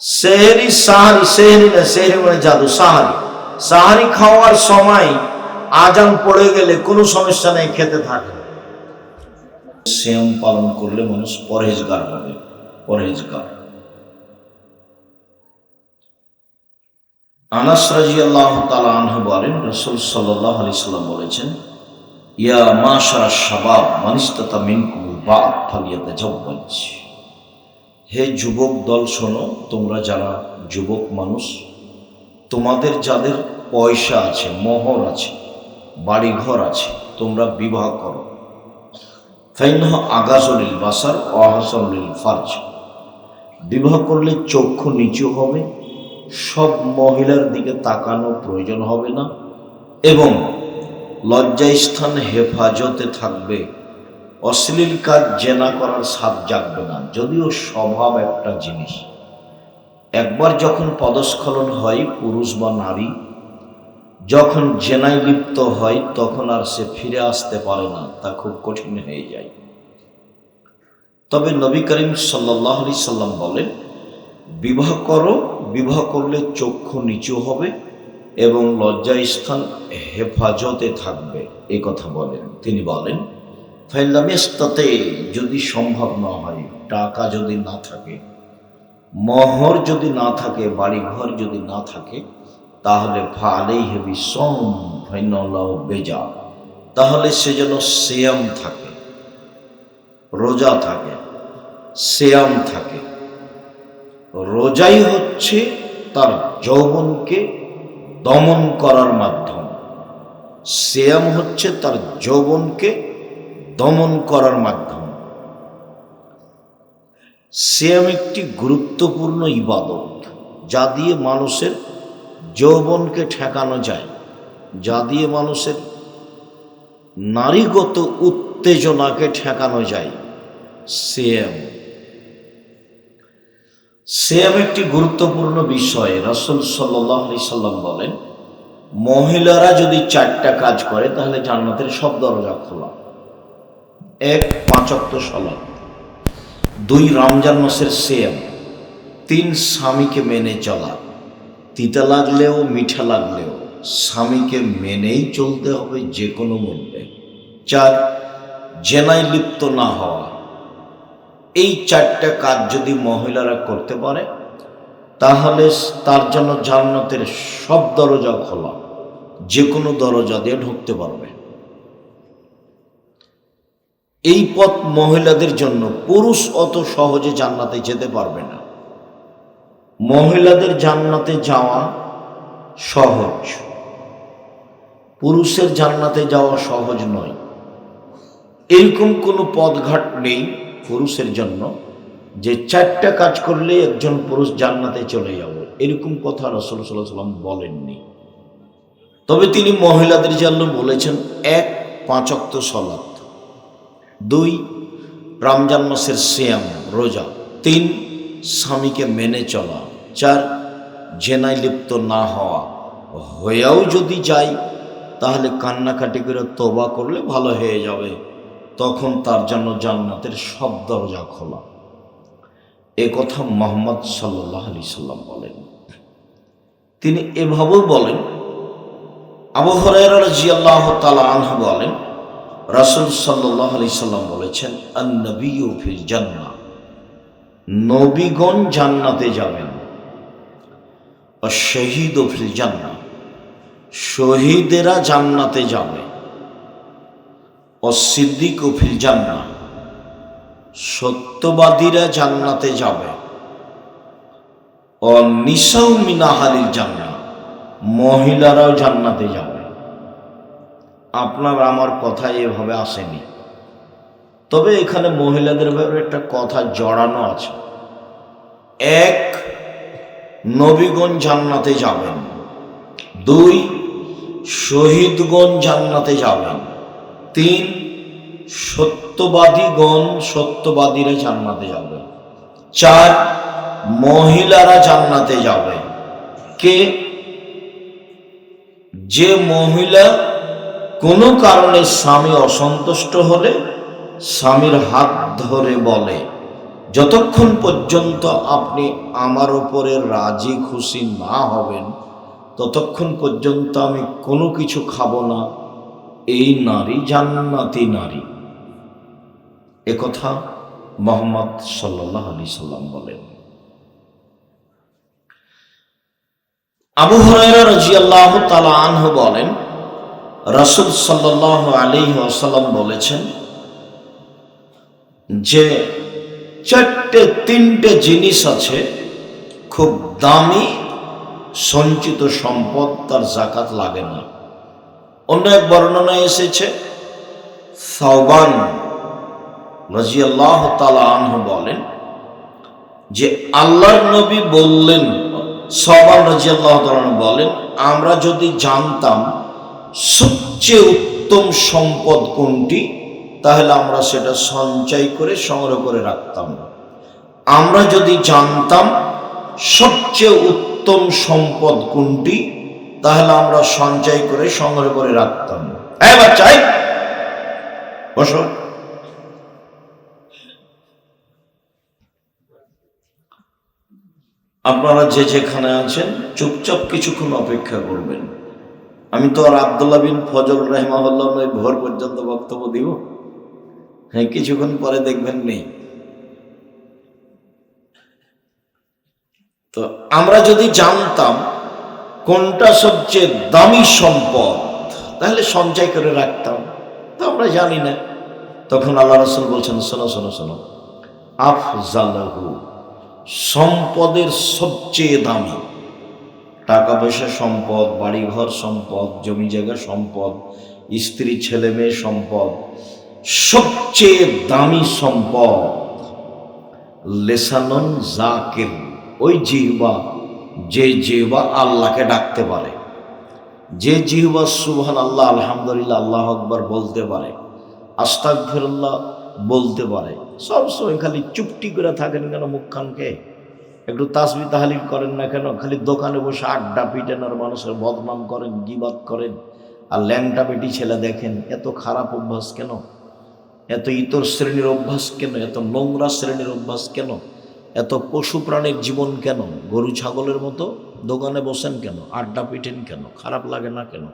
সেহরি সাহারি, সেহরি না, সেহরি মানে জাদু, সাহারি। সাহারি খাওয়ার সময় আজান পড়ে গেলে কোনো সমস্যা নেই, খেতে থাকে। সিয়াম পালন করলে মানুষ পরহেজগার হবে, পরহেজগার। আনাস রাদিয়াল্লাহু তাআলা আনহু বলেন, রাসূল সাল্লাল্লাহু আলাইহি সাল্লাম বলেছেন, ইয়া মাশারা শাবাব মান ইসতাতা মিনকুমুল বা'ত ফালিয়াতাজাওয়াজ। হে যুবক দল শোনো, তোমরা যারা যুবক মানুষ, তোমাদের যাদের পয়সা আছে, মোহর আছে, বাড়িঘর আছে, তোমরা বিবাহ করো। ফাইন্নাহু আগাযু লিল বাসার ওয়া আহসানু লিল ফারজ। বিবাহ করলে চক্ষু নিচু হবে, সব মহিলার দিকে তাকানো প্রয়োজন হবে না, এবং লজ্জাস্থান হেফাজতে থাকবে। অশ্লীল কাজ, জেনা করার স্বাদ জাগবে না। যদিও স্বভাব একটা জিনিস, একবার যখন পদস্খলন হয়, পুরুষ বা নারী যখন জেনায় লিপ্ত হয়, তখন আর সে ফিরে আসতে পারে না, তা খুব কঠিন হয়ে যায়। তবে নবী করিম সাল্লাল্লাহু আলাইহি সাল্লাম বলেন, বিবাহ করো, বিবাহ করলে চক্ষু নিচু হবে এবং লজ্জাস্থান হেফাজতে থাকবে, এই কথা বলেন। তিনি বলেন, ফাইলাম ইস্তাতে, যদি সম্ভব না হয়, টাকা যদি না থাকে, মোহর যদি না থাকে, বাড়িঘর যদি না থাকে, তাহলে ফালাইহি বিসওম ফাইনাল্লাহু বেজা, তাহলে সে যেন সিয়াম থাকে, রোজা থাকে, সিয়াম থাকে। রোজাই হচ্ছে তার যৌবনকে দমন করার মাধ্যম, সিয়াম হচ্ছে তার যৌবনকে দমন করার মাধ্যম। সিয়াম একটি গুরুত্বপূর্ণ ইবাদত, যা দিয়ে মানুষের যৌবনকে ঠেকানো যায়, যা দিয়ে মানুষের নারীগত উত্তেজনাকে ঠেকানো যায়। সিয়াম একটি গুরুত্বপূর্ণ বিষয়। রাসূল সাল্লাল্লাহু আলাইহি সাল্লাম বলেন, মহিলারা যদি 4টা কাজ করে, তাহলে জান্নাতের সব দরজা খোলা। 1. 5 ওয়াক্ত সালাত। 2. রমজান মাসের সিয়াম। 3. স্বামীকে মেনে চলা, তিতা লাগলেও মিঠা লাগলেও স্বামীকে মেনেই চলতে হবে যে কোনো মূল্যে। 4. জেনায় লিপ্ত না হওয়া। এই 4টা কাজ যদি মহিলারা করতে পারে, তাহলে তার জন্য জান্নাতের সব দরজা খোলা, যে কোনো দরজা দিয়ে ঢুকতে পারবে। এই পথ মহিলাদের জন্য, পুরুষ অত সহজে জান্নাতে যেতে পারবে না। মহিলাদের জান্নাতে যাওয়া সহজ, পুরুষের জান্নাতে যাওয়া সহজ নয়। এরকম কোনো পথঘাট নেই পুরুষের জন্য যে 4টা কাজ করলে একজন পুরুষ জান্নাতে চলে যাবে, এরকম কথা রাসূল সাল্লাল্লাহু আলাইহি ওয়াসাল্লাম বলেননি। তবে তিনি মহিলাদের জন্য বলেছেন, 1. 5 ওয়াক্ত সালাত। 2. রমজান মাসের সিয়াম, রোজা। 3. স্বামীকে মেনে চলা। 4. জেনায় লিপ্ত না হওয়া। হয়েও যদি যায়, তাহলে কান্নাকাটি করে তওবা করলে ভালো হয়ে যাবে, তখন তার জন্য জান্নাতের সব দরজা খোলা। এ কথা মুহাম্মদ সাল্লাল্লাহু আলাইহি সাল্লাম বলেন। তিনি এভাবেও বলেন, আবু হুরায়রা রাদিয়াল্লাহু তাআলা আনহু বলেন, রাসূল সাল্লাল্লাহু আলাইহি সাল্লাম বলেছেন, আন-নবিয়্যু ফিল জান্নাহ, নবীগণ জান্নাতে যাবেন। আশ-শাহীদু ফিল জান্নাহ, শহীদেরা জান্নাতে যাবে। অস-সিদ্দীকু ফিল জান্নাহ, সত্যবাদীরা জান্নাতে যাবে। অন-নিসাউ মিন আহলিল জান্নাহ, মহিলারাও জান্নাতে যাবে। আপনার আমার কথা এভাবে আসেনি, তবে এখানে মহিলাদের ব্যাপারে একটা কথা জড়ানো আছে। 1. নবীগণ জান্নাতে যাবেন। 2. শহীদগণ জান্নাতে যাবেন। 3. সত্যবাদীরা জান্নাতে যাবে। 4. মহিলারা জান্নাতে যাবে। কে? যে মহিলা কোনো কারণে স্বামী অসন্তুষ্ট হলে স্বামীর হাত ধরে বলে যতক্ষণ পর্যন্ত আপনি আমার উপরে রাজি খুশি না হবেন ততক্ষণ পর্যন্ত আমি কোনো কিছু খাবো না। এই নারী জান্নাতি নারী। একথা মুহাম্মদ সাল্লাল্লাহু আলাইহি সাল্লাম বলেন। আবু হুরায়রা রাদিয়াল্লাহু তাআলা আনহু বলেন, রাসূল সাল্লাল্লাহু আলাইহি ওয়াসাল্লাম বলেছেন যে তিনটে জিনিস আছে খুব দামি সঞ্চিত সম্পদ, তার যাকাত লাগে না। অন্য এক বর্ণনায় এসেছে সাওবান রাদিয়াল্লাহু তাআলা আনহু বলেন যে আল্লাহর নবী বললেন, সাওবান রাদিয়াল্লাহু তাআলা আনহু বলেন, আমরা যদি জানতাম সবচেয়ে উত্তম সম্পদ কোনটি তাহলে আমরা সেটা সঞ্চয় করে সংগ্রহ করে রাখতাম। আমরা যদি জানতাম সবচেয়ে উত্তম সম্পদ কোনটি তাহলে আমরা সঞ্চয় করে সংগ্রহ করে রাখতাম। এবার চাই বসো। আপনারা যে যেখানে আছেন চুপচাপ কিছুক্ষণ অপেক্ষা করবেন। আমি তো আর আব্দুল্লাহ বিন ফজল রাহিমাহুল্লাহ ভোর পর্যন্ত বক্তব্য দিব। হ্যাঁ, কিছুক্ষণ পরে দেখবেন নেই। তো আমরা যদি জানতাম কোনটা সবচেয়ে দামি সম্পদ তাহলে সঞ্চয় করে রাখতাম, তো আমরা জানি না। তখন আল্লাহ রাসূল বলছেন, শোনো শোনো শোনো, আফজালহু, সম্পদের সবচেয়ে দামি, টাকা পয়সা সম্পদ, বাড়িঘর সম্পদ, জমি জায়গা সম্পদ, স্ত্রী ছেলে মেয়ে সম্পদ, সবচেয়ে দামি সম্পদ লেসানুন যাকির, ওই জিহ্বা, যে জিহ্বা আল্লাহকে ডাকতে পারে, যে জিহ্বা সুবহানাল্লাহ, আলহামদুলিল্লাহ, আল্লাহু আকবার বলতে পারে, আস্তাগফিরুল্লাহ বলতে পারে। সবসময় খালি চুপটি করে থাকেন কেন? মুখখানকে একটু তাসবিহ তাহলিল করেন না কেন? খালি দোকানে বসে আড্ডা পিটেন আর মানুষের বদনাম করেন, গীবাত করেন, আর ল্যাংটা বেটি ছেলে দেখেন। এত খারাপ অভ্যাস কেন? এত ইতর শ্রেণীর অভ্যাস কেন? এত নোংরা শ্রেণীর অভ্যাস কেন? এত পশু প্রাণীর জীবন কেন? গরু ছাগলের মতো দোকানে বসেন কেন? আড্ডা পিটেন কেন? খারাপ লাগে না কেন?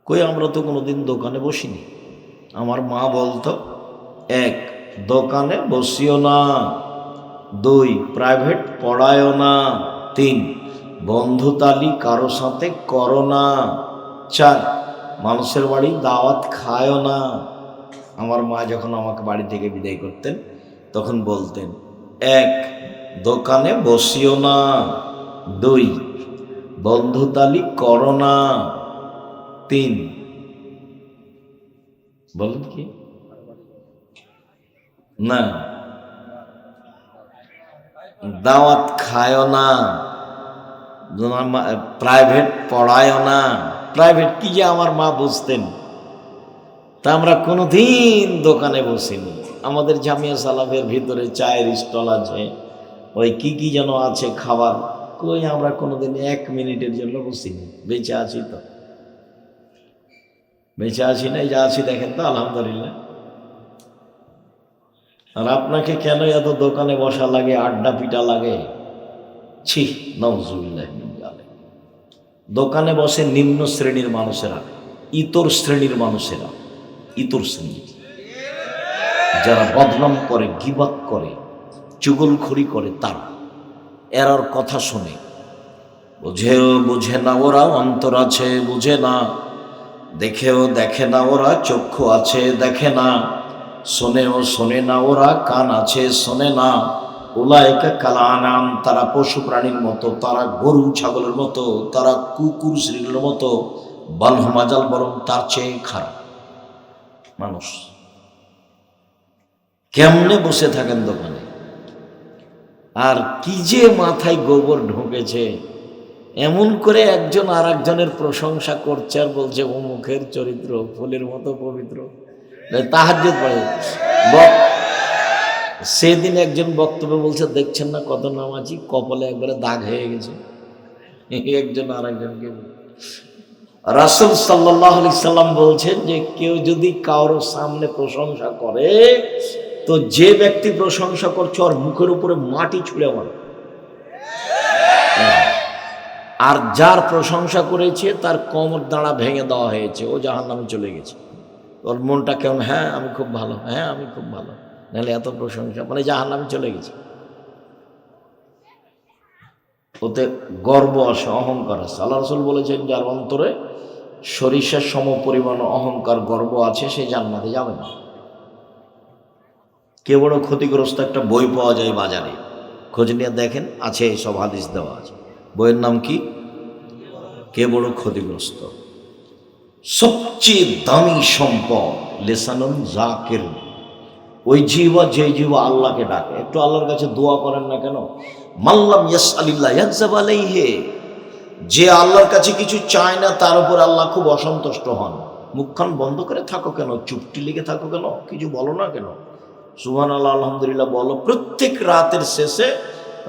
কই, আমরা তো কোনোদিন দোকানে বসিনি। আমার মা বলতো, 1, দোকানে বসিও না, 2, প্রাইভেট পড়ায়ও না, 3, বন্ধুতালি কারো সাথে করো না, 4, মানুষের বাড়ি দাওয়াত খায়ও না। আমার মা যখন আমাকে বাড়ি থেকে বিদায় করতেন তখন বলতেন, 1, দোকানে বসিও না, 2, বন্ধুতালি করো না, 3, বলেন কি না, দাওয়াত খায়ও না, প্রাইভেট পড়ায়ও না। প্রাইভেট কি যে আমার মা বুঝতেন। তা আমরা কোনোদিন দোকানে বসিনি। আমাদের জামিয়া সালাফের ভিতরে চায়ের স্টল আছে, ওই কি কি যেন আছে খাবার, কই আমরা কোনোদিন 1 মিনিটের জন্য বসিনি। বেঁচে আছি তো, বেঁচে আছি না, যা আছি দেখেন তো, আলহামদুলিল্লাহ। আর আপনাকে কেন এত দোকানে বসা লাগে, আড্ডা পিটা লাগে? ছি, নাউজুবিল্লাহ মিন যালিক। দোকানে বসে নিম্ন শ্রেণীর মানুষেরা, ইতর শ্রেণীর মানুষেরা, ইতর শ্রেণী যারা বদনাম করে, গীবাত করে, চুগলখড়ি করে, তারা এরার কথা শুনে বুঝেও বুঝে না ওরা, অন্তর আছে বুঝে না, দেখেও দেখে না ওরা, চক্ষু আছে দেখে না, শোনেও শোনে না ওরা, কান আছে শোনে না। উলাইকা কাল আনাম, তারা পশু প্রাণীর মতো, তারা গরু ছাগলের মতো, তারা কুকুর শ্রীর মতো, বালহুম আযাল, বরং তার চেয়ে খারাপ মানুষ। কেমনে বসে থাকেন দোকানে? আর কি যে মাথায় গোবর ঢুকেছে, এমন করে একজন আর একজনের প্রশংসা করছে আর বলছে অমুখের চরিত্র ফুলের মতো পবিত্র, তাহাজ্জুদ পড়ে। সেদিন একজন বক্তব্য বলছে, দেখছেন না কত নামাজি, কপালে একবারে দাগ হয়ে গেছে। একজন আর একজনকে, রাসূল সাল্লাল্লাহু আলাইহি সাল্লাম বলছেন যে কেউ যদি কারোর সামনে প্রশংসা করে তো যে ব্যক্তি প্রশংসা করছে ওর মুখের উপরে মাটি ছুঁড়ে মারো। আর যার প্রশংসা করেছে তার কোমর দাঁড়া ভেঙে দেওয়া হয়েছে, ও জাহান্নামে চলে গেছে। ওর মনটা কেমন, হ্যাঁ আমি খুব ভালো, হ্যাঁ আমি খুব ভালো, নাহলে এত প্রশংসা, মানে জাহান্নামে চলে গেছে। ওতে গর্ব আসে, অহংকার আছে। আল্লাহ রাসূল বলেছেন যার অন্তরে সরিষার সম পরিমাণ অহংকার গর্ব আছে সে জান্নাতে যাবে না। কে বড় ক্ষতিগ্রস্ত একটা বই পাওয়া যায় বাজারে, খোঁজ নিয়ে দেখেন, আছে সব হাদিস দেওয়া আছে। বইয়ের নাম কি? কে বড় ক্ষতিগ্রস্ত। সবচেয়ে দামি সম্পদ লিসানুন যাকির, ওই জিহ্বা যে জিহ্বা আল্লাহকে ডাকে। একটু আল্লাহর কাছে দোয়া করেন না কেন? মাল্লাম ইয়াসআলিল্লাহ ইয়াগযাব আলাইহি, যে আল্লাহর কাছে কিছু চায় না তার উপর আল্লাহ খুব অসন্তুষ্ট হন। মুখখান বন্ধ করে থাকো কেন? চুপটি লেগে থাকো কেন? কিছু বলো না কেন? সুবহানাল্লাহ আলহামদুলিল্লাহ বলো। প্রত্যেক রাতের শেষে,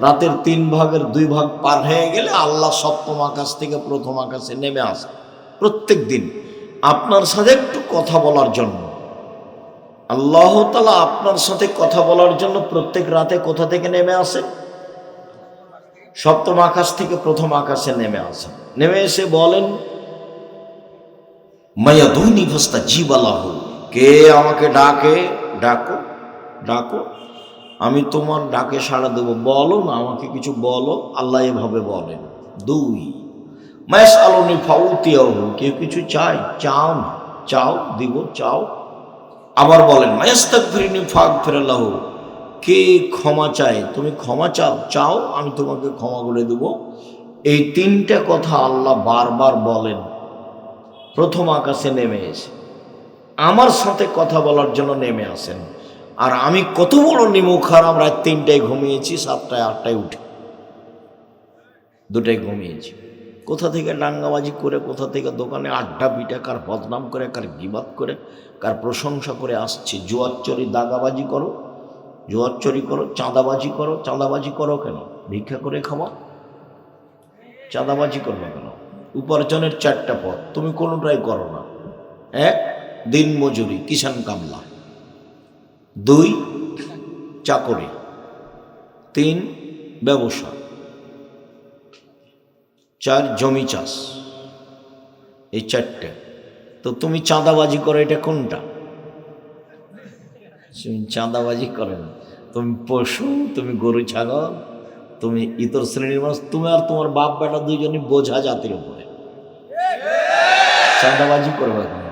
রাতের 3 ভাগের 2 ভাগ পার হয়ে গেলে আল্লাহ সপ্তম আকাশ থেকে প্রথম আকাশে নেমে আসে প্রত্যেক দিন আপনার সাথে একটু কথা বলার জন্য। আল্লাহ তাআলা আপনার সাথে কথা বলার জন্য প্রত্যেক রাতে কোথা থেকে নেমে আসে? সপ্তম আকাশ থেকে প্রথম আকাশে নেমে আসেন। নেমে এসে বলেন মায়াদুনি ফাস্তাজিব লাহু, কে আমাকে ডাকে? ডাকো ডাকো, আমি তোমার ডাকে সাড়া দেবো। বলো না, আমাকে কিছু বলো। আল্লাহ এভাবে বলেন। 2 মায়াসআলুনি ফাউতিয়াহু, কেউ কিছু চায়? চাও না, চাও দিব, চাও। আবার বলেন মায়াস্তাগফিরনি ফাগফির লাহু, কে ক্ষমা চায়? তুমি ক্ষমা চাও, চাও আমি তোমাকে ক্ষমা করে দেব। এই 3টা কথা আল্লাহ বারবার বলেন প্রথম আকাশে নেমে এসে আমার সাথে কথা বলার জন্য নেমে আসেন। আর আমি কত বড় নিমুখার, আমরা 3টায় ঘুমিয়েছি, 7টায় 8টায় উঠে 2টায় ঘুমিয়েছি। কোথা থেকে ডাঙ্গাবাজি করে, কোথা থেকে দোকানে আড্ডা পিটা, কার বদনাম করে, কার গিবাত করে, কার প্রশংসা করে আসছে। জুয়ারচুরি দাগাবাজি করো, জুয়ারচুরি করো, চাঁদাবাজি করো। চাঁদাবাজি করো কেন? ভিক্ষা করে খাওয়া, চাঁদাবাজি করবে কেন? উপার্জনের 4টা পথ, তুমি কোনোটাই করো না। 1 দিন মজুরি, কিষান কামলা। 2 চাকরি। 3 ব্যবসা। 4 জমি চাষ। এই 4টে। তো তুমি চাঁদাবাজি করো, এটা কোনটা? তুমি চাঁদাবাজি করে না, তুমি পশু, তুমি গরু ছাগল, তুমি ইতর শ্রেণীর মানুষ, তুমি আর তোমার বাপ বেটা 2জনই বোঝা জাতির উপরে। চাঁদাবাজি করবে কেন?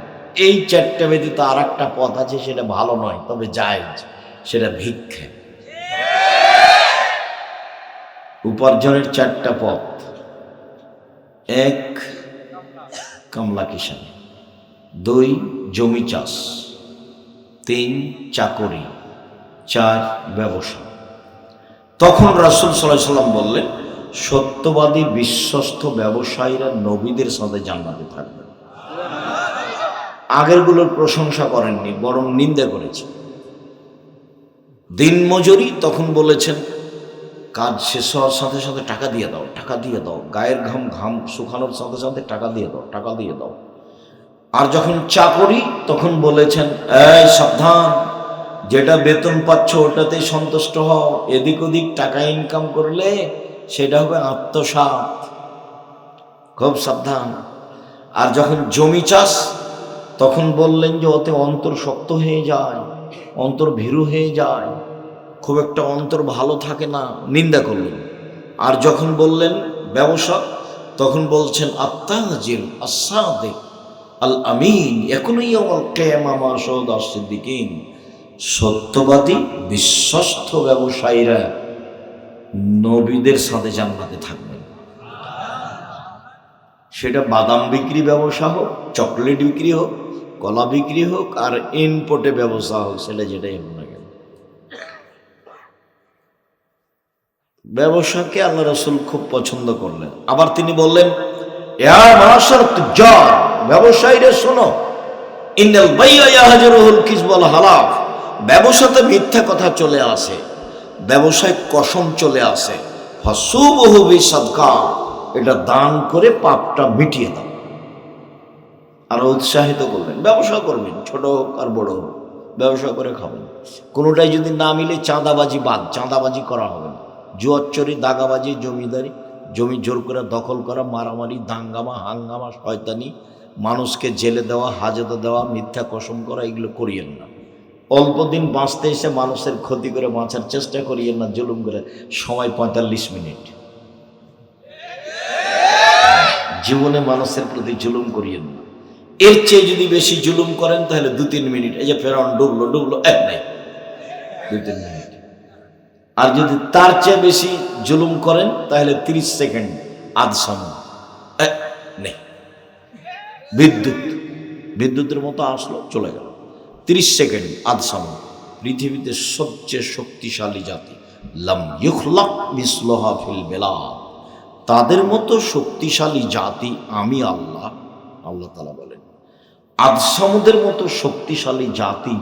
এই 4টে ব্যতীত আর একটা পথ আছে, সেটা ভালো নয় তবে জায়েজ, সেটা ভিক্ষা। উপার্জনের 4টা পথ। 1 কামলা কিষান, 2 জমি চাষ, 3 চাকরি, 4 ব্যবসা। তখন রাসূল সাল্লাল্লাহু আলাইহি ওয়াসাল্লাম বললেন সত্যবাদী বিশ্বস্ত ব্যবসায়ীরা নবীদের সাথে জান্নাতে থাকবে। আগেরগুলোর প্রশংসা করেননি, বরং নিন্দা করেছেন। দিন মজুরি, তখন বলেছেন কাজ শেষ হওয়ার সাথে সাথে টাকা দিয়ে দাও, টাকা দিয়ে দাও। গায়ের ঘাম শুকানোর সাথে সাথে টাকা দিয়ে দাও, টাকা দিয়ে দাও। আর যখন চাকরি, তখন বলেছেন এই সাবধান, যেটা বেতন পাচ্ছ ওটাতেই সন্তুষ্ট হও, এদিক ওদিক টাকা ইনকাম করলে সেটা হবে আত্মসাৎ, খুব সাবধান। আর যখন জমি চাষ, তখন বললেন যে ওতে অন্তর শক্ত হয়ে যায়, অন্তর ভীরু হয়ে যায়, খুব একটা অন্তর ভালো থাকে না, নিন্দা করলেন। আর যখন বললেন ব্যবসা, তখন বলছেন আত্তাজির আস-সাদিক আল আমিন ইয়াকুনু ইয়াউমাল কিয়ামা মা শাহাদা সিদ্দিকিন, সত্যবাদী বিশ্বস্ত ব্যবসায়ীরা নবীদের সাথে জান্নাতে থাকবেন। সেটা বাদাম বিক্রি ব্যবসা হোক, চকলেট বিক্রি হোক, কলা বিক্রি হোক, আর ইনপোর্টে ব্যবসা হোক, সেটা যেটাই হোক না কেন, ব্যবসাকে আল্লাহ রাসূল খুব পছন্দ করলেন। আবার তিনি বললেন ইয়া মাশার তুজ্জার, ব্যবসায়ীরা শোনো, ইন্নাল বাইয়া ইয়াহজুরুল কিযব ওয়াল হালাফ, ব্যবসাতে মিথ্যা কথা চলে আসে, ব্যবসায় কসম চলে আসে। ফাসুবহু বিসাদকা, এটা দান করে পাপটা মিটিয়ে দাও। আর উৎসাহিত করবেন ব্যবসা করবেন, ছোট হোক আর বড় হোক, ব্যবসা করে খাবেন। কোনোটাই যদি না মিলে চাঁদাবাজি বাদ, চাঁদাবাজি করা হবে না। জুয়াচুরি, দাগাবাজি, জমিদারি, জমি জোর করে দখল করা, মারামারি, দাঙ্গামা, হাঙ্গামা, শয়তানি, মানুষকে জেলে দেওয়া, হাজতে দেওয়া, মিথ্যা কসম করা, এগুলো করিয়েন না। অল্প দিন বাঁচতে এসে মানুষের ক্ষতি করে বাঁচার চেষ্টা করিয়েন না জুলুম করে। সময় 45 মিনিট। জীবনে মানুষের প্রতি জুলুম করিয়েন না। এর চেয়ে যদি বেশি জুলুম করেন তাহলে 2-3 মিনিট। এই যে ফেরাউন ডুবলো নেই, 2-3 মিনিট। আর যদি তার চেয়ে বেশি জুলুম করেন তাহলে 30 সেকেন্ড, আধ সময় নেই। বিদ্যুতের মতো আসলো, চলে গেল। 30 সেকেন্ড, আধ সময়। পৃথিবীতে সবচেয়ে শক্তিশালী জাতি, লাম ইখলাক মিসলুহা ফিল বিলাদ, তাদের মতো শক্তিশালী জাতি আমি আল্লাহ, আল্লাহ তাআলা বলেন, আদ সামুদের মতো শক্তিশালী জাতি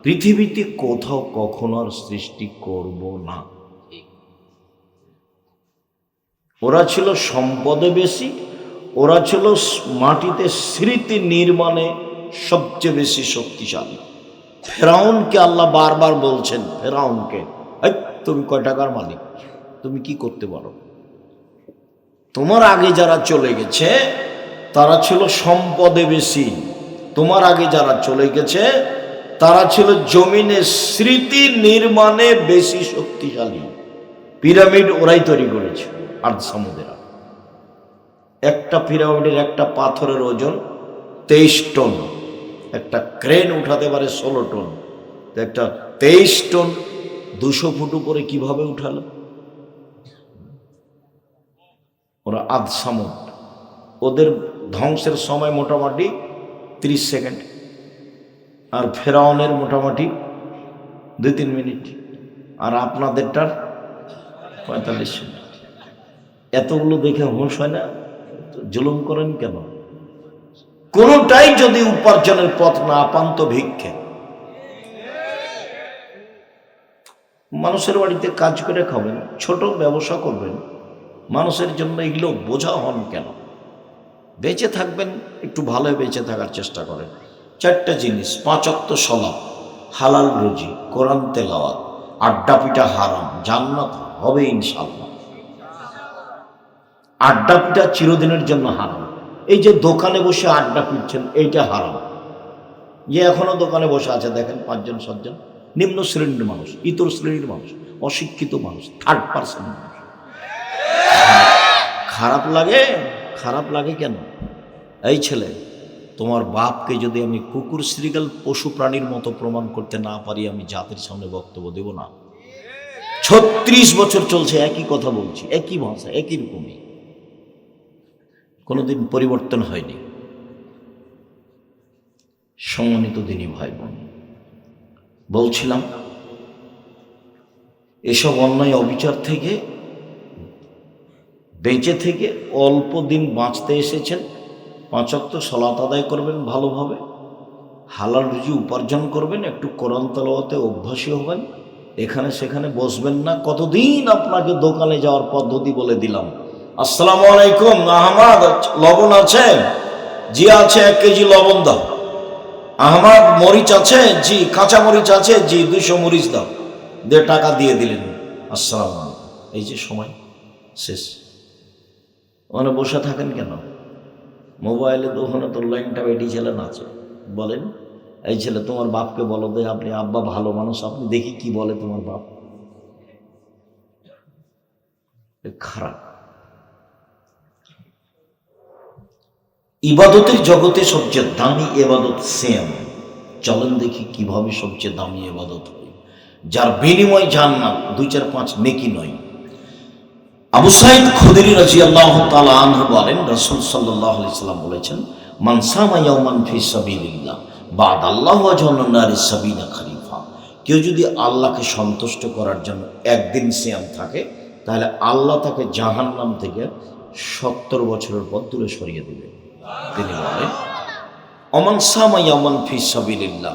পৃথিবীতে কোথাও কখনো আর সৃষ্টি করব না। ওরা ছিল সম্পদে বেশি, ওরা ছিল মাটিতে স্মৃতি নির্মাণে সবচেয়ে বেশি শক্তিশালী। ফেরাউনকে আল্লাহ বারবার বলছেন, ফেরাউনকে, তুমি কয় টাকার মালিক, তুমি কি করতে পারো? তোমার আগে যারা চলে গেছে তারা ছিল সম্পদে বেশি, তোমার আগে যারা চলে গেছে তারা ছিল জমিনে স্মৃতি নির্মাণে বেশি শক্তিশালী। পিরামিড ওরাই তৈরি করেছে, আর সামুদেরা। একটা পিরামিডের একটা পাথরের ওজন 23 টন, একটা ক্রেন উঠাতে পারে 16 টন। তো একটা 23 টন 200 ফুট উপরে কিভাবে উঠালো? ওরা আধ সামুদ। ওদের ধ্বংসের সময় মোটামুটি 30 সেকেন্ড, আর ফেরাউনের মোটামুটি 2-3 মিনিট, আর আপনাদেরটার 45 মিনিট। এতগুলো দেখে হুঁশ হয় না? জুলুম করেন কেন? কোনটাই যদি উপার্জনের পথ না পান তো ভিক্ষে। মানুষের বাড়িতে কাজ করে খাবেন, ছোট ব্যবসা করবেন, মানুষের জন্য এগুলো বোঝা হন কেন? বেঁচে থাকবেন, একটু ভালো বেঁচে থাকার চেষ্টা করেন। 4টা জিনিস: 5 ওয়াক্ত সালাত, হালাল রুজি, কোরআন তেলাওয়াত, আড্ডা পিটা হারাম, জান্নাত হবে ইনশাআল্লাহ। আড্ডা পিটা চিরদিনের জন্য হারাম। এই যে দোকানে বসে আড্ডা পিটছেন, এইটা হারাম। যে এখনো দোকানে বসে আছে দেখেন 5জন 7জন, নিম্ন শ্রেণীর মানুষ, ইতর শ্রেণীর মানুষ, অশিক্ষিত মানুষ, 3rd পার্সন মানুষ। খারাপ লাগে? খারাপ লাগে কেন? এই ছেলে, তোমার বাপকে যদি আমি কুকুর, শ্রীগাল, পশু প্রাণীর মতো প্রমাণ করতে না পারি, আমি জাতির সামনে বক্তব্য দেব না। 36 বছর চলছে একই কথা বলছি, একই ভাষা, একই রকমই, কোনোদিন পরিবর্তন হয়নি। সম্মানিত দিনী ভাই বোন, বলছিলাম এসব অন্যায় অবিচার থেকে বেঁচে থেকে অল্প দিন বাঁচতে এসেছেন। 5 ওয়াক্ত সালাত আদায় করবেন ভালোভাবে, হালাল রুজি উপার্জন করবেন, একটু কোরআন তেলাওয়াতে অভ্যাসী হবেন, এখানে সেখানে বসবেন না। কতদিন আপনাকে দোকানে যাওয়ার পদ্ধতি বলে দিলাম। আসসালামু আলাইকুম, আহমদ লবণ আছে? জি আছে, 1 কেজি লবণ দাও। আহমদ মরিচ আছে? জি। কাঁচা মরিচ আছে? জি। 200 মরিচ দাও। দিয়ে টাকা দিয়ে দিলেন, আসসালামু আলাইকুম। এই যে সময় শেষ। ওখানে বসে থাকেন কেন? মোবাইলে তো ওখানে তো লাইনটা বেটি ছেলে নাচে। বলেন, এই ছেলে তোমার বাপকে বলো দে, আপনি আব্বা ভালো মানুষ, আপনি দেখি কি বলে তোমার বাপ। খারাপ। ইবাদতের জগতে সবচেয়ে দামি ইবাদত সিয়াম। চলেন দেখি কিভাবে সবচেয়ে দামি ইবাদত হয়, যার বিনিময় জান্নাত, 2-4-5 নেকি নয়। আবু সাঈদ খুদরি রাদিয়াল্লাহু তাআলা আনহু বলেন, রাসূল সাল্লাল্লাহু আলাইহি সাল্লাম বলেছেন, মান সামা ইয়াওমান ফি সাবিলিল্লাহ বা'দাল্লাহু ওয়াজহান নারিস সাবিনা খলিফা। কেউ যদি আল্লাহকে সন্তুষ্ট করার জন্য একদিন সিয়াম থাকে, তাহলে আল্লাহ তাকে জাহান্নাম থেকে 70 বছরের পর দূরে সরিয়ে দেবে। তিনি বলেন, ওমান সামা ইয়াওমান ফি সাবিলিল্লাহ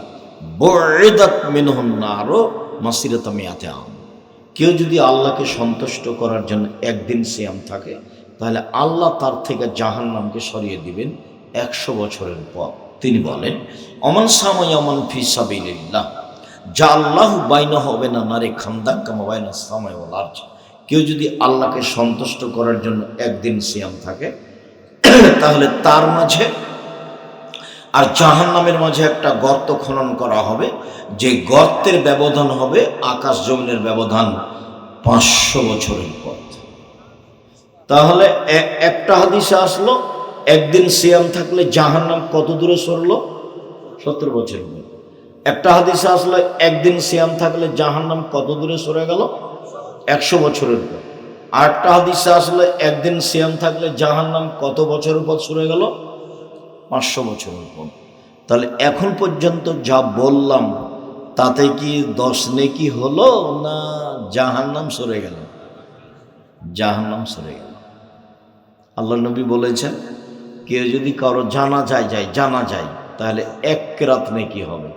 বুইদাত মিনহুন নারু মাসিরাতা মিয়াতি আম। কেউ যদি আল্লাহকে সন্তুষ্ট করার জন্য একদিন সিয়াম থাকে, তাহলে আল্লাহ তার থেকে জাহান্নামকে সরিয়ে দিবেন 100 বছরের পর। তিনি বলেন, অমান সামাই অমান ফি সাবিলিল্লাহ যা আল্লাহ বাইনা হবে না নারে খান্দাক কামা বাইনা সামাই ওয়াল আরজ। কেউ যদি আল্লাহকে সন্তুষ্ট করার জন্য একদিন সিয়াম থাকে, তাহলে তার মাঝে আর জাহান্নামের মাঝে একটা গর্ত খনন করা হবে, যে গর্তের ব্যবধান হবে আকাশ জমিনের ব্যবধান 500 বছরের পথ। তাহলে একটা হাদিসে আসলো একদিন সিয়াম থাকলে জাহান্নাম কত দূরে সরলো? 70 বছর। একটা হাদিসে আসলো একদিন সিয়াম থাকলে জাহান্নাম কত দূরে সরে গেল? 100 বছরের পর। আর একটা হাদিসে আসলে একদিন সিয়াম থাকলে জাহান্নাম কত বছরের পর সরে গেল? 500 বছরের পর। তাহলে এখন পর্যন্ত যা বললাম তাতে কি 10 নেকি হলো না জাহান্নাম সরে গেল? জাহান্নাম সরে গেল। আল্লাহ নবী বলেছেন, কেউ যদি কারো জানা যায় তাহলে 1 কেরাত নেকি হবে,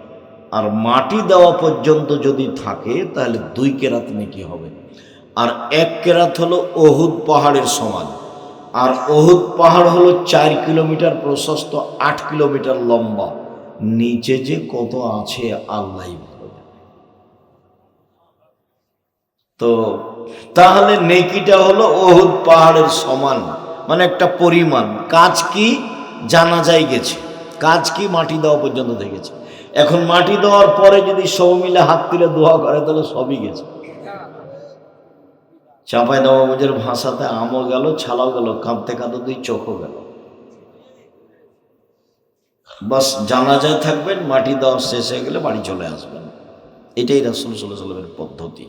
আর মাটি দেওয়া পর্যন্ত যদি থাকে তাহলে 2 কেরাত নেকি হবে। আর 1 কেরাত হলো ওহুদ পাহাড়ের সমান, আর ওহুদ পাহাড় হলো 4 কিলোমিটার প্রশস্ত, 8 কিলোমিটার লম্বা। নিচে যে কত আছে আল্লাহই ভালো জানে। তো তাহলে নেকিটা হলো ওহুদ পাহাড়ের সমান, মানে একটা পরিমাণ। কাজ কি? জানাজায় গেছে, কাজ কি? মাটি দেওয়া পর্যন্ত দেখেছে। এখন মাটি দেওয়ার পরে যদি সব মিলে হাত তুলে দোয়া করে তাহলে সবই গেছে। চাঁপাই নবাবগঞ্জের ভাষাতে আমও গেল, ছালাও গেল, কাঁদতে কাঁদতে 2 চোখও গেল। বাস জানাজায় থাকবেন, মাটি দেওয়া শেষ হয়ে গেলে বাড়ি চলে আসবেন। এটাই রাসূল সাল্লাল্লাহু আলাইহি ওয়াসাল্লামের পদ্ধতি।